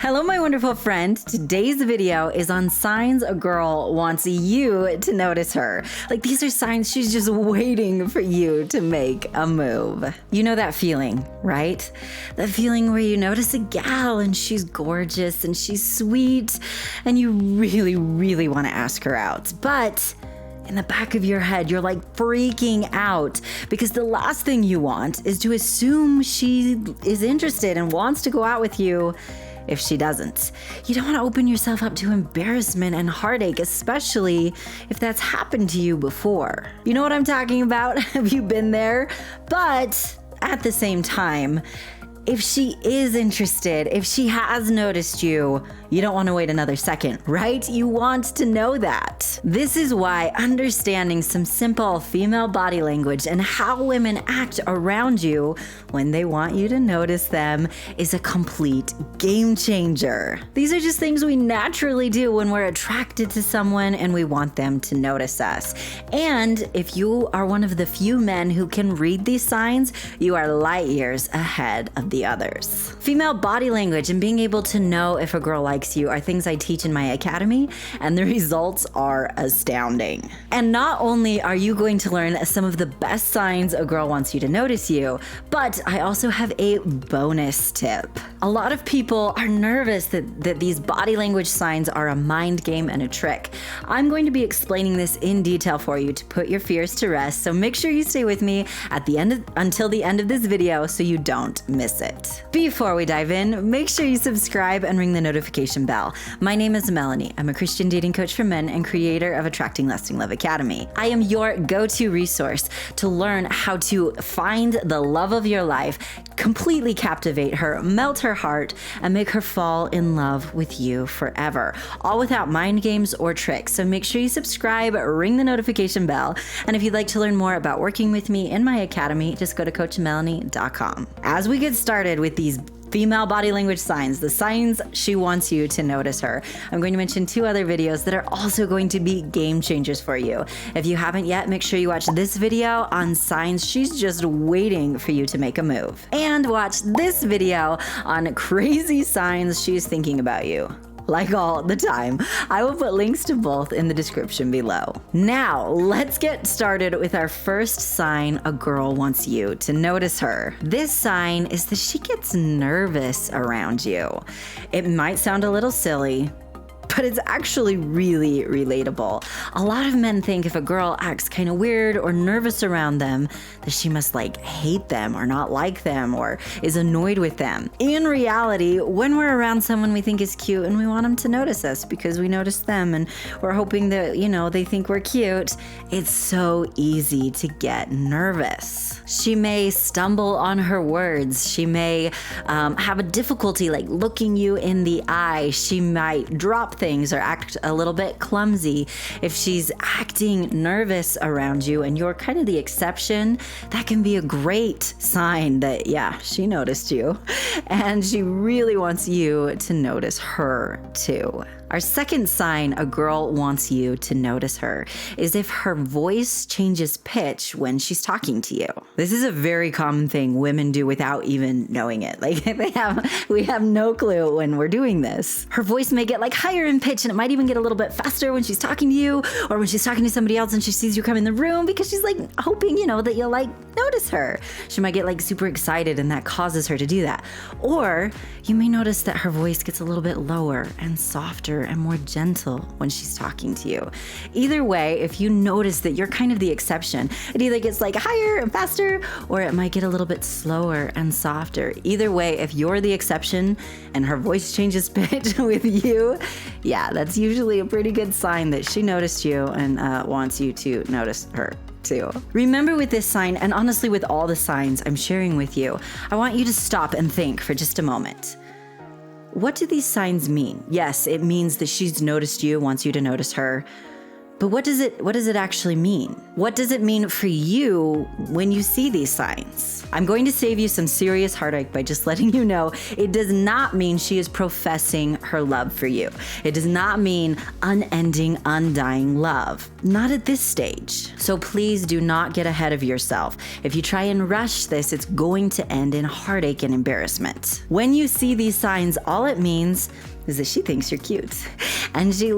Hello, my wonderful friend. Today's video is on signs a girl wants you to notice her. Like, these are signs she's just waiting for you to make a move. You know that feeling, right? That feeling where you notice a gal and she's gorgeous and she's sweet and you really, really want to ask her out. But in the back of your head, you're like freaking out because the last thing you want is to assume she is interested and wants to go out with you if she doesn't. You don't want to open yourself up to embarrassment and heartache, especially if that's happened to you before. You know what I'm talking about? Have you been there? But at the same time, if she is interested, if she has noticed you, you don't want to wait another second, right? You want to know that. This is why understanding some simple female body language and how women act around you when they want you to notice them is a complete game changer. These are just things we naturally do when we're attracted to someone and we want them to notice us. And if you are one of the few men who can read these signs, you are light years ahead of the others. Female body language and being able to know if a girl likes you are things I teach in my academy, and the results are astounding. And not only are you going to learn some of the best signs a girl wants you to notice you, but I also have a bonus tip. A lot of people are nervous that these body language signs are a mind game and a trick. I'm going to be explaining this in detail for you to put your fears to rest, so make sure you stay with me at the end until the end of this video so you don't miss it. Before we dive in, make sure you subscribe and ring the notification bell. My name is Melannie. I'm a Christian dating coach for men and creator of Attracting Lasting Love Academy. I am your go-to resource to learn how to find the love of your life, completely captivate her, melt her heart, and make her fall in love with you forever, all without mind games or tricks. So make sure you subscribe, ring the notification bell, and if you'd like to learn more about working with me in my academy, just go to coachmelannie.com. As we get started with these female body language signs, the signs she wants you to notice her, I'm going to mention 2 other videos that are also going to be game changers for you. If you haven't yet, make sure you watch this video on signs she's just waiting for you to make a move. And watch this video on crazy signs she's thinking about you. Like all the time. I will put links to both in the description below. Now, let's get started with our first sign a girl wants you to notice her. This sign is that she gets nervous around you. It might sound a little silly, but it's actually really relatable. A lot of men think if a girl acts kind of weird or nervous around them, that she must hate them or not like them or is annoyed with them. In reality, when we're around someone we think is cute and we want them to notice us because we notice them and we're hoping that, they think we're cute, it's so easy to get nervous. She may stumble on her words. She may have a difficulty looking you in the eye. She might drop things or act a little bit clumsy. If she's acting nervous around you and you're kind of the exception, that can be a great sign that, yeah, she noticed you and she really wants you to notice her too. Our second sign a girl wants you to notice her is if her voice changes pitch when she's talking to you. This is a very common thing women do without even knowing it. We have no clue when we're doing this. Her voice may get higher in pitch and it might even get a little bit faster when she's talking to you or when she's talking to somebody else and she sees you come in the room because she's hoping, that you'll notice her. She might get super excited and that causes her to do that. Or you may notice that her voice gets a little bit lower and softer and more gentle when she's talking to you. Either way, if you notice that you're kind of the exception, it either gets higher and faster or it might get a little bit slower and softer. Either way, if you're the exception and her voice changes pitch with you, yeah, that's usually a pretty good sign that she noticed you and wants you to notice her too. Remember with this sign, and honestly with all the signs I'm sharing with you, I want you to stop and think for just a moment. What do these signs mean? Yes, it means that she's noticed you, wants you to notice her. But what does it actually mean? What does it mean for you when you see these signs? I'm going to save you some serious heartache by just letting you know it does not mean she is professing her love for you. It does not mean unending, undying love. Not at this stage. So please do not get ahead of yourself. If you try and rush this, it's going to end in heartache and embarrassment. When you see these signs, all it means is that she thinks you're cute. And she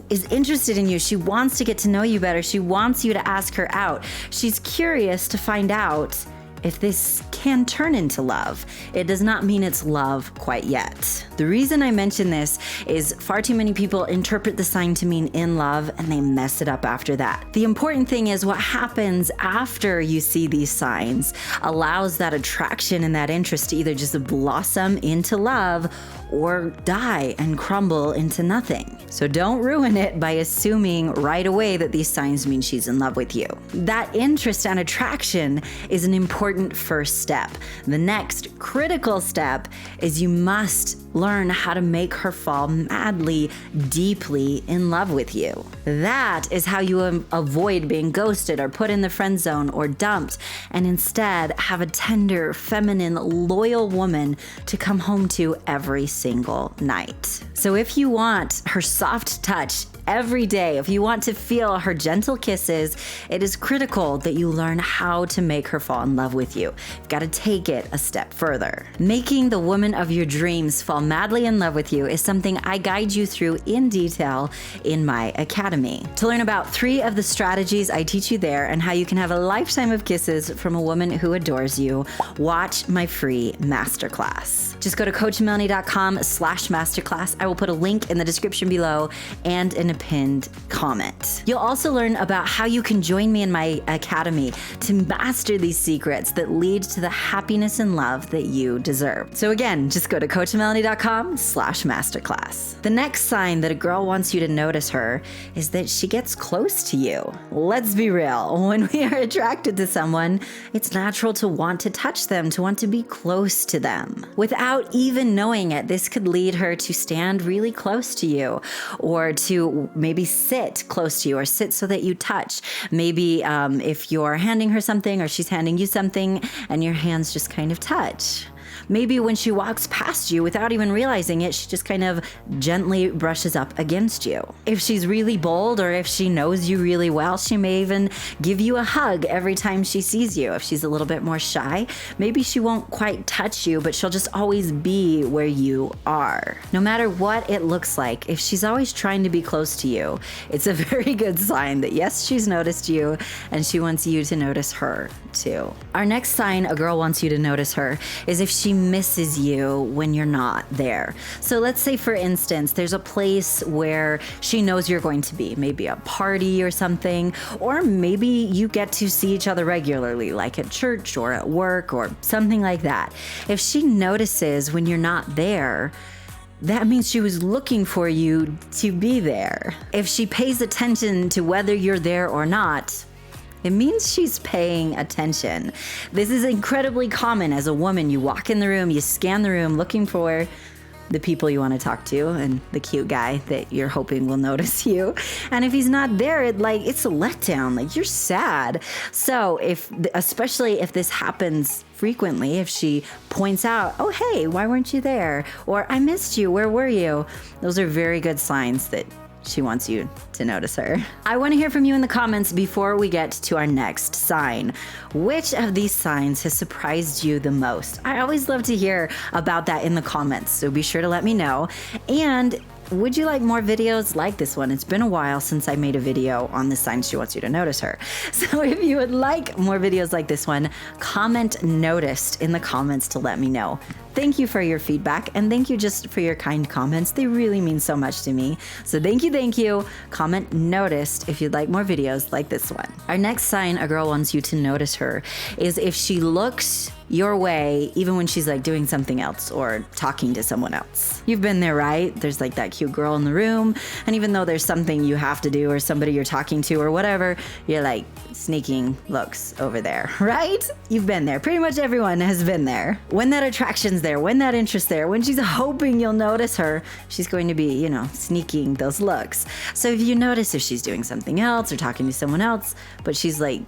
is interested in you. She wants to get to know you better. She wants you to ask her out. She's curious to find out if this can turn into love. It does not mean it's love quite yet. The reason I mention this is far too many people interpret the sign to mean in love and they mess it up after that. The important thing is what happens after you see these signs allows that attraction and that interest to either just blossom into love or die and crumble into nothing. So don't ruin it by assuming right away that these signs mean she's in love with you. That interest and attraction is an important first step. The next critical step is you must learn how to make her fall madly, deeply in love with you. That is how you avoid being ghosted or put in the friend zone or dumped, and instead have a tender, feminine, loyal woman to come home to every single night. So if you want her soft touch every day, if you want to feel her gentle kisses, it is critical that you learn how to make her fall in love with you. You've got to take it a step further. Making the woman of your dreams fall madly in love with you is something I guide you through in detail in my academy. To learn about 3 of the strategies I teach you there and how you can have a lifetime of kisses from a woman who adores you, watch my free masterclass. Just go to coachmelannie.com/masterclass. I will put a link in the description below and in a pinned comment. You'll also learn about how you can join me in my academy to master these secrets that lead to the happiness and love that you deserve. So again, just go to coachmelannie.com/masterclass. The next sign that a girl wants you to notice her is that she gets close to you. Let's be real. When we are attracted to someone, it's natural to want to touch them, to want to be close to them. Without even knowing it, this could lead her to stand really close to you, or to maybe sit close to you, or sit so that you touch. Maybe if you're handing her something or she's handing you something and your hands just kind of touch. Maybe when she walks past you without even realizing it, she just kind of gently brushes up against you. If she's really bold or if she knows you really well, she may even give you a hug every time she sees you. If she's a little bit more shy, maybe she won't quite touch you, but she'll just always be where you are. No matter what it looks like, if she's always trying to be close to you, it's a very good sign that yes, she's noticed you and she wants you to notice her too. Our next sign a girl wants you to notice her is if she misses you when you're not there. So let's say, for instance, there's a place where she knows you're going to be, maybe a party or something, or maybe you get to see each other regularly, like at church or at work or something like that. If she notices when you're not there, that means she was looking for you to be there. If she pays attention to whether you're there or not, it means she's paying attention. This is incredibly common. As a woman, you walk in the room, you scan the room looking for the people you want to talk to and the cute guy that you're hoping will notice you. And if he's not there, it's a letdown. Like, you're sad. So especially if this happens frequently, if she points out, oh, hey, why weren't you there? Or I missed you, where were you? Those are very good signs that she wants you to notice her. I want to hear from you in the comments before we get to our next sign. Which of these signs has surprised you the most? I always love to hear about that in the comments, so be sure to let me know. And would you like more videos like this one? It's been a while since I made a video on the signs she wants you to notice her. So if you would like more videos like this one, comment noticed in the comments to let me know. Thank you for your feedback, and thank you just for your kind comments. They really mean so much to me. So thank you. Comment noticed if you'd like more videos like this one. Our next sign a girl wants you to notice her is if she looks your way, even when she's like doing something else or talking to someone else. You've been there, right? There's like that cute girl in the room, and even though there's something you have to do or somebody you're talking to or whatever, you're like sneaking looks over there, right? You've been there. Pretty much everyone has been there. When that attraction's there, when that interest's there, when she's hoping you'll notice her, she's going to be, you know, sneaking those looks. So if you notice if she's doing something else or talking to someone else, but she's like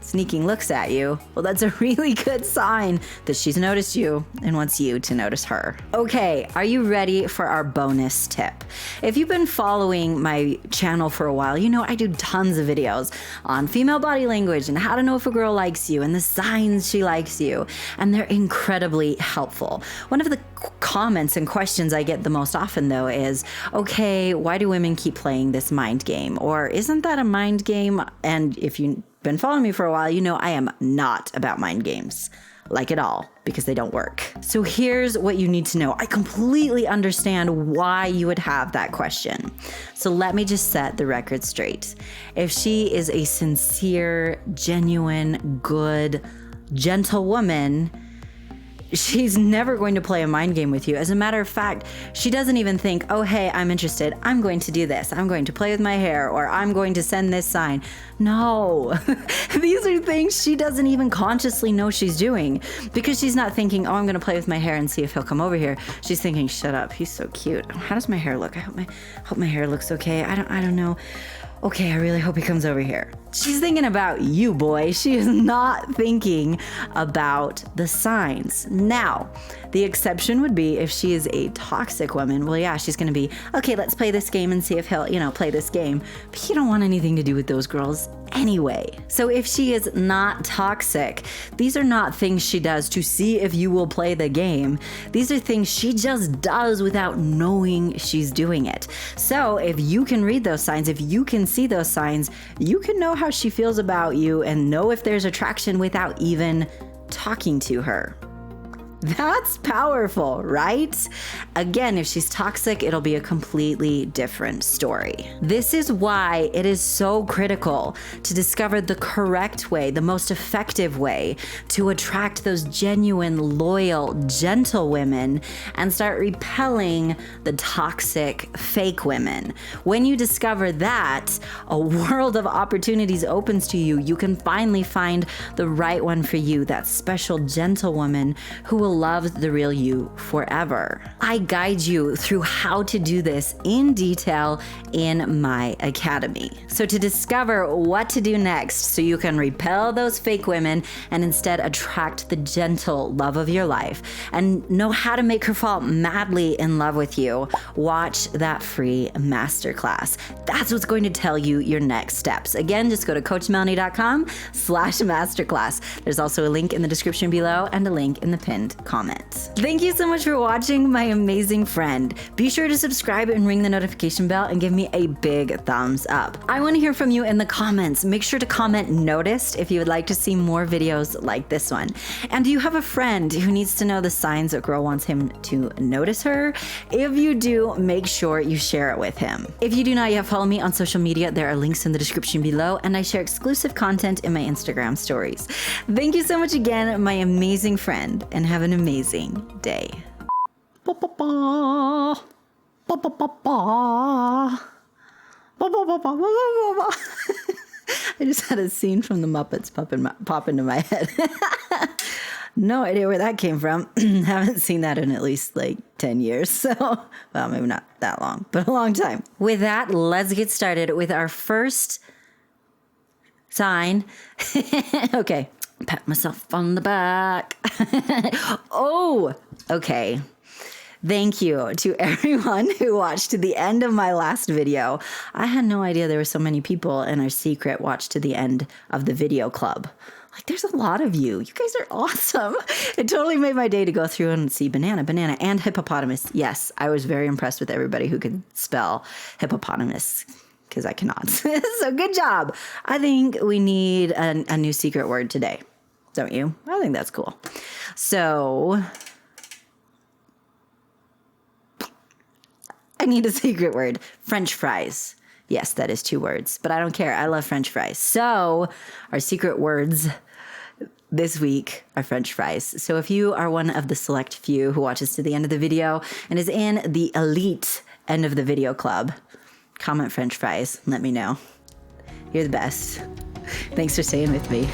sneaking looks at you, well, that's a really good sign that she's noticed you and wants you to notice her. Okay, are you ready for our bonus tip? If you've been following my channel for a while, you know I do tons of videos on female body language and how to know if a girl likes you and the signs she likes you, and they're incredibly helpful. One of the comments and questions I get the most often, though, is, okay, why do women keep playing this mind game? Or isn't that a mind game? And if you've been following me for a while, you know I am not about mind games, like at all, because they don't work. So here's what you need to know. I completely understand why you would have that question. So let me just set the record straight. If she is a sincere, genuine, good, gentle woman, she's never going to play a mind game with you. As a matter of fact, she doesn't even think, oh, hey, I'm interested. I'm going to do this. I'm going to play with my hair, or I'm going to send this sign. No, these are things she doesn't even consciously know she's doing, because she's not thinking, oh, I'm going to play with my hair and see if he'll come over here. She's thinking, shut up. He's so cute. How does my hair look? I hope my hair looks okay. I don't know. Okay, I really hope he comes over here. She's thinking about you, boy. She is not thinking about the signs. Now, the exception would be if she is a toxic woman. Well, yeah, she's going to be, okay, let's play this game and see if he'll, play this game. But you don't want anything to do with those girls anyway. So if she is not toxic, these are not things she does to see if you will play the game. These are things she just does without knowing she's doing it. So if you can read those signs, if you can see those signs, you can know how she feels about you and know if there's attraction without even talking to her. That's powerful, right? Again, if she's toxic, it'll be a completely different story. This is why it is so critical to discover the correct way, the most effective way to attract those genuine, loyal, gentle women and start repelling the toxic, fake women. When you discover that, a world of opportunities opens to you. You can finally find the right one for you, that special, gentle woman who will love the real you forever. I guide you through how to do this in detail in my academy. So to discover what to do next so you can repel those fake women and instead attract the gentle love of your life and know how to make her fall madly in love with you, watch that free masterclass. That's what's going to tell you your next steps. Again, just go to coachmelannie.com/masterclass. There's also a link in the description below and a link in the pinned comment. Thank you so much for watching, my amazing friend. Be sure to subscribe and ring the notification bell and give me a big thumbs up. I want to hear from you in the comments. Make sure to comment noticed if you would like to see more videos like this one. And do you have a friend who needs to know the signs a girl wants him to notice her? If you do, make sure you share it with him. If you do not yet follow me on social media, there are links in the description below, and I share exclusive content in my Instagram stories. Thank you so much again, my amazing friend, and have an amazing day. I just had a scene from the Muppets pop into my head. No idea where that came from. Haven't seen that in at least like 10 years. So, well, maybe not that long, but a long time. With that, let's get started with our first sign. Okay. Pat myself on the back. Oh, okay. Thank you to everyone who watched to the end of my last video. I had no idea there were so many people in our secret watch to the end of the video club. Like, there's a lot of you. You guys are awesome. It totally made my day to go through and see banana, and hippopotamus. Yes, I was very impressed with everybody who could spell hippopotamus, because I cannot. So good job. I think we need a new secret word today. Don't you? I think that's cool. So I need a secret word. French fries. Yes, that is 2 words, but I don't care. I love French fries. So our secret words this week are French fries. So if you are one of the select few who watches to the end of the video and is in the elite end of the video club, comment French fries. Let me know. You're the best. Thanks for staying with me.